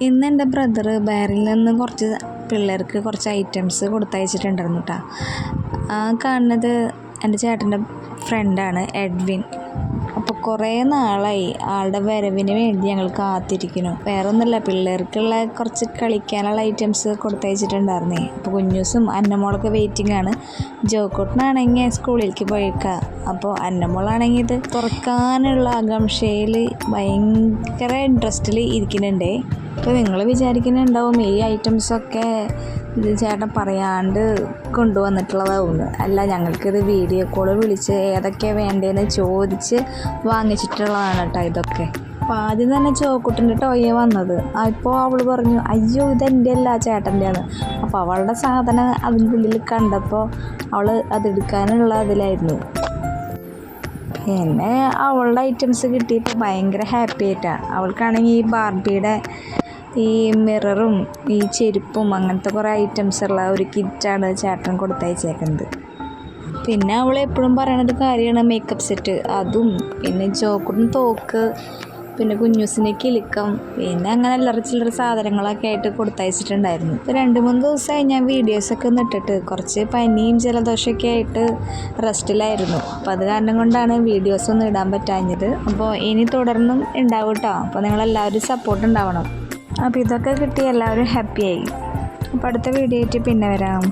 ഇന്ന് എൻ്റെ ബ്രദർ ബെയറിൽ നിന്ന് കുറച്ച് പിള്ളേർക്ക് കുറച്ച് ഐറ്റംസ് കൊടുത്തയച്ചിട്ടുണ്ടായിരുന്നു കേട്ടോ. കാണുന്നത് എൻ്റെ ചേട്ടൻ്റെ ഫ്രണ്ടാണ് എഡ്വിൻ. അപ്പോൾ കുറേ നാളായി ആളുടെ വരവിന് വേണ്ടി ഞങ്ങൾ കാത്തിരിക്കുന്നു. വേറെ ഒന്നുമില്ല, പിള്ളേർക്കുള്ള കുറച്ച് കളിക്കാനുള്ള ഐറ്റംസ് കൊടുത്തയച്ചിട്ടുണ്ടായിരുന്നേ. അപ്പോൾ കുഞ്ഞൂസും അന്നമോളൊക്കെ വെയിറ്റിംഗ് ആണ്. ജോക്കോട്ടനാണെങ്കിൽ സ്കൂളിലേക്ക് പോയേക്കുക. അപ്പോൾ അന്നമോളാണെങ്കിൽ ഇത് തുറക്കാനുള്ള ആകാംക്ഷയിൽ ഭയങ്കര ഇൻട്രസ്റ്റിൽ ഇരിക്കുന്നുണ്ടേ. അപ്പോൾ നിങ്ങൾ വിചാരിക്കുന്നുണ്ടാവും ഈ ഐറ്റംസൊക്കെ ഇത് ചേട്ടൻ പറയാണ്ട് കൊണ്ടുവന്നിട്ടുള്ളതാവുന്നു. അല്ല, ഞങ്ങൾക്കിത് വീഡിയോ കോൾ വിളിച്ച് ഏതൊക്കെയാണ് വേണ്ടതെന്ന് ചോദിച്ച് വാങ്ങിച്ചിട്ടുള്ളതാണ് കേട്ടോ ഇതൊക്കെ. അപ്പോൾ ആദ്യം തന്നെ ചോക്കുട്ടിൻ്റെ ടോയ് വന്നത്. അപ്പോൾ അവൾ പറഞ്ഞു, അയ്യോ ഇതെൻ്റെ അല്ല ചേട്ടൻ്റെയാണ്. അപ്പോൾ അവളുടെ സാധനം അതിൻ്റെ ഉള്ളിൽ കണ്ടപ്പോൾ അവൾ അതെടുക്കാനുള്ള അതിലായിരുന്നു. പിന്നെ അവളുടെ ഐറ്റംസ് കിട്ടിയപ്പോൾ ഭയങ്കര ഹാപ്പി ആയിട്ടാണ്. അവൾക്കാണെങ്കിൽ ഈ ബാർബിയുടെ ഈ മിററും ഈ ചെരുപ്പും അങ്ങനത്തെ കുറേ ഐറ്റംസ് ഉള്ള ഒരു കിറ്റാണ് ചേട്ടൻ കൊടുത്തയച്ചേക്കുന്നത്. പിന്നെ അവൾ എപ്പോഴും പറയണൊരു കാര്യമാണ് മേക്കപ്പ് സെറ്റ്, അതും പിന്നെ ജോക്കുട്ടിന് തോക്ക്, പിന്നെ കുഞ്ഞൂസിന് കിലുക്കം, പിന്നെ അങ്ങനെ ചില്ലറ സാധനങ്ങളൊക്കെ ആയിട്ട് കൊടുത്തയച്ചിട്ടുണ്ടായിരുന്നു. ഇപ്പോൾ 2-3 ദിവസമായി ഞാൻ വീഡിയോസൊക്കെ ഒന്ന് ഇട്ടിട്ട് കുറച്ച് പനിയും ജലദോഷമൊക്കെ ആയിട്ട് റെസ്റ്റിലായിരുന്നു. അപ്പോൾ അത് കാരണം കൊണ്ടാണ് വീഡിയോസൊന്നും ഇടാൻ പറ്റാഞ്ഞത്. അപ്പോൾ ഇനി തുടർന്നും ഉണ്ടാവും കേട്ടോ. അപ്പോൾ നിങ്ങളെല്ലാവരും സപ്പോർട്ട് ഉണ്ടാവണം. അപ്പോൾ ഇതൊക്കെ കിട്ടി എല്ലാവരും ഹാപ്പിയായി. അപ്പോൾ അടുത്ത വീഡിയോ ആയിട്ട് പിന്നെ വരാം.